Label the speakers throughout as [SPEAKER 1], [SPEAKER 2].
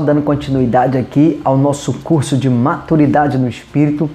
[SPEAKER 1] Dando continuidade aqui ao nosso curso de Maturidade no Espírito.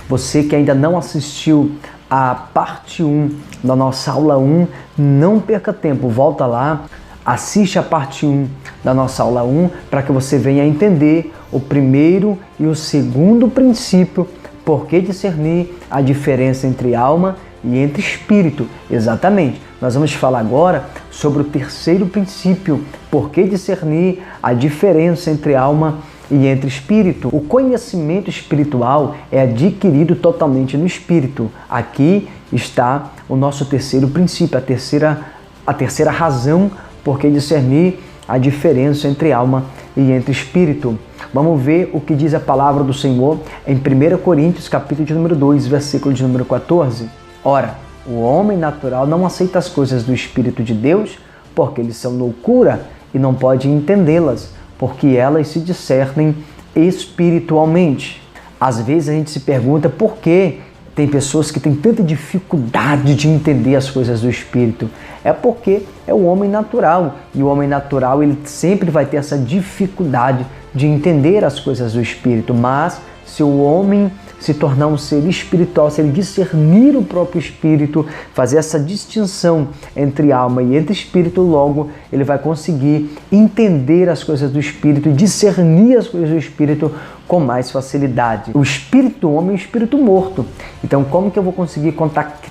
[SPEAKER 1] Você que ainda não assistiu a parte 1 da nossa aula 1, não perca tempo, volta lá, assiste a parte 1 da nossa aula 1 para que você venha entender o primeiro e o segundo princípio, por que discernir a diferença entre alma e entre espírito. Exatamente. Nós vamos falar agora sobre o terceiro princípio, por que discernir a diferença entre alma e entre espírito. O conhecimento espiritual é adquirido totalmente no espírito. Aqui está o nosso terceiro princípio, a terceira razão por que discernir a diferença entre alma e entre espírito. Vamos ver o que diz a palavra do Senhor em 1 Coríntios, capítulo de número 2, versículo de número 14. Ora, o homem natural não aceita as coisas do Espírito de Deus, porque eles são loucura e não pode entendê-las, porque elas se discernem espiritualmente. Às vezes a gente se pergunta por que tem pessoas que têm tanta dificuldade de entender as coisas do Espírito. É porque é o homem natural, e o homem natural ele sempre vai ter essa dificuldade de entender as coisas do Espírito. Mas se o homem se tornar um ser espiritual, se ele discernir o próprio espírito, fazer essa distinção entre alma e entre espírito, logo ele vai conseguir entender as coisas do espírito e discernir as coisas do espírito com mais facilidade. O espírito do homem é um espírito morto. Então, como que eu vou conseguir contactar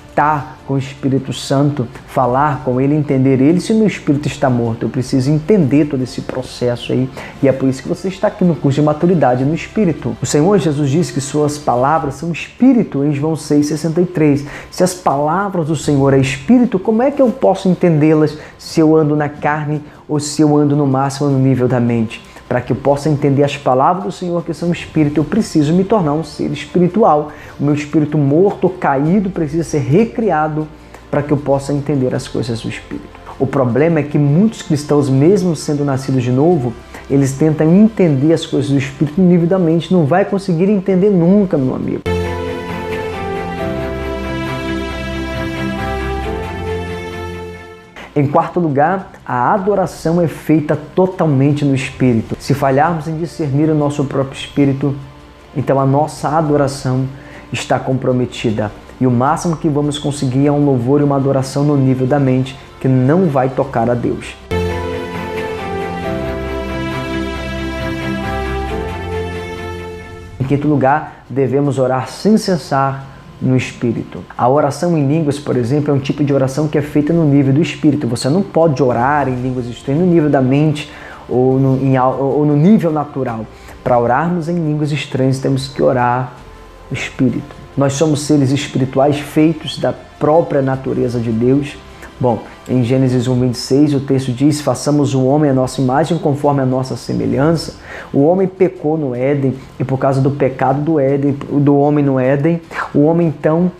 [SPEAKER 1] com o Espírito Santo, falar com ele, entender ele, se o meu espírito está morto? Eu preciso entender todo esse processo aí. E é por isso que você está aqui no curso de Maturidade no Espírito. O Senhor Jesus disse que suas palavras são espírito, em João 6,63. Se as palavras do Senhor é espírito, como é que eu posso entendê-las se eu ando na carne ou se eu ando no máximo no nível da mente? Para que eu possa entender as palavras do Senhor que são espírito, eu preciso me tornar um ser espiritual. O meu espírito morto, caído, precisa ser recriado para que eu possa entender as coisas do Espírito. O problema é que muitos cristãos, mesmo sendo nascidos de novo, eles tentam entender as coisas do Espírito no nível da mente. Não vai conseguir entender nunca, meu amigo. Em quarto lugar, a adoração é feita totalmente no Espírito. Se falharmos em discernir o nosso próprio Espírito, então a nossa adoração está comprometida. E o máximo que vamos conseguir é um louvor e uma adoração no nível da mente, que não vai tocar a Deus. Em quinto lugar, devemos orar sem cessar no Espírito. A oração em línguas, por exemplo, é um tipo de oração que é feita no nível do Espírito. Você não pode orar em línguas estranhas no nível da mente ou no nível natural. Para orarmos em línguas estranhas, temos que orar no Espírito. Nós somos seres espirituais feitos da própria natureza de Deus. Bom, em Gênesis 1:26 o texto diz: façamos o homem à nossa imagem conforme a nossa semelhança. O homem pecou no Éden e por causa do pecado do homem no Éden, o homem então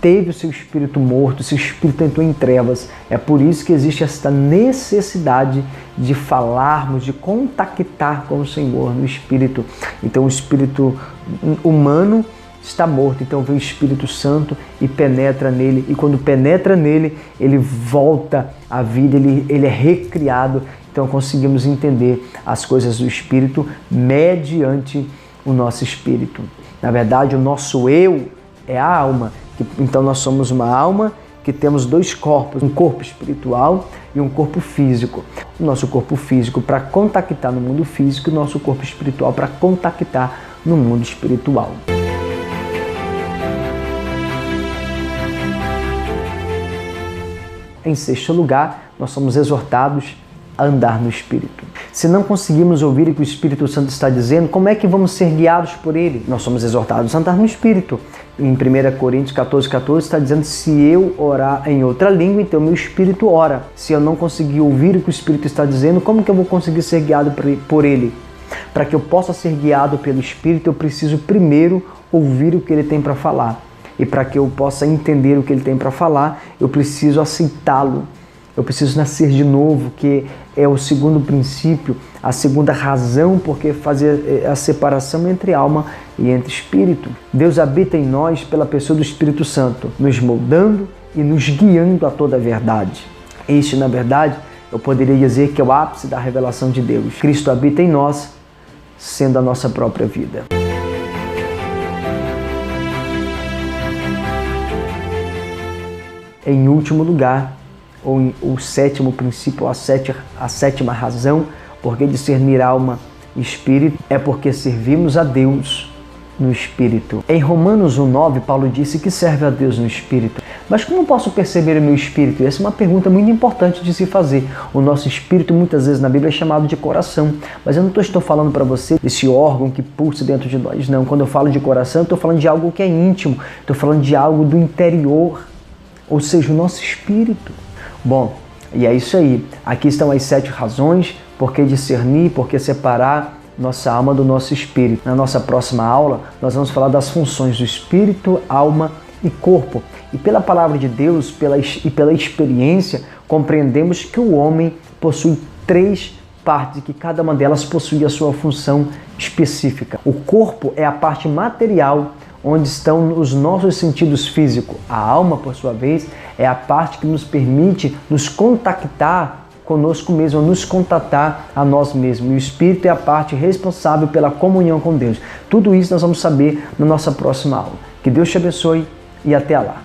[SPEAKER 1] teve o seu espírito morto, o seu espírito entrou em trevas. É por isso que existe esta necessidade de falarmos, de contactar com o Senhor no Espírito. Então o espírito humano está morto, então vem o Espírito Santo e penetra nele, e quando penetra nele, ele volta à vida, ele é recriado. Então conseguimos entender as coisas do Espírito mediante o nosso Espírito. Na verdade, o nosso eu é a alma, então nós somos uma alma que temos dois corpos, um corpo espiritual e um corpo físico. O nosso corpo físico para contactar no mundo físico e o nosso corpo espiritual para contactar no mundo espiritual. Em sexto lugar, nós somos exortados a andar no Espírito. Se não conseguimos ouvir o que o Espírito Santo está dizendo, como é que vamos ser guiados por ele? Nós somos exortados a andar no Espírito. Em 1 Coríntios 14:14 está dizendo: se eu orar em outra língua, então meu Espírito ora. Se eu não conseguir ouvir o que o Espírito está dizendo, como que eu vou conseguir ser guiado por ele? Para que eu possa ser guiado pelo Espírito, eu preciso primeiro ouvir o que ele tem para falar. E para que eu possa entender o que ele tem para falar, eu preciso aceitá-lo. Eu preciso nascer de novo, que é o segundo princípio, a segunda razão por que fazer a separação entre alma e entre espírito. Deus habita em nós pela pessoa do Espírito Santo, nos moldando e nos guiando a toda a verdade. Este, na verdade, eu poderia dizer que é o ápice da revelação de Deus. Cristo habita em nós, sendo a nossa própria vida. Em último lugar, o sétimo princípio, a sétima razão, porque discernir alma e espírito, é porque servimos a Deus no Espírito. Em Romanos 1,9, Paulo disse que serve a Deus no Espírito. Mas como posso perceber o meu espírito? Essa é uma pergunta muito importante de se fazer. O nosso espírito, muitas vezes na Bíblia, é chamado de coração. Mas eu não estou falando para você desse órgão que pulsa dentro de nós, não. Quando eu falo de coração, eu estou falando de algo que é íntimo. Estou falando de algo do interior, ou seja, o nosso espírito. Bom, e é isso aí. Aqui estão as 7 razões por que discernir, por que separar nossa alma do nosso espírito. Na nossa próxima aula, nós vamos falar das funções do espírito, alma e corpo. E pela palavra de Deus e pela experiência, compreendemos que o homem possui 3 partes e que cada uma delas possui a sua função específica. O corpo é a parte material, onde estão os nossos sentidos físicos. A alma, por sua vez, é a parte que nos permite nos contactar conosco mesmo, nos contatar a nós mesmos. E o Espírito é a parte responsável pela comunhão com Deus. Tudo isso nós vamos saber na nossa próxima aula. Que Deus te abençoe e até lá.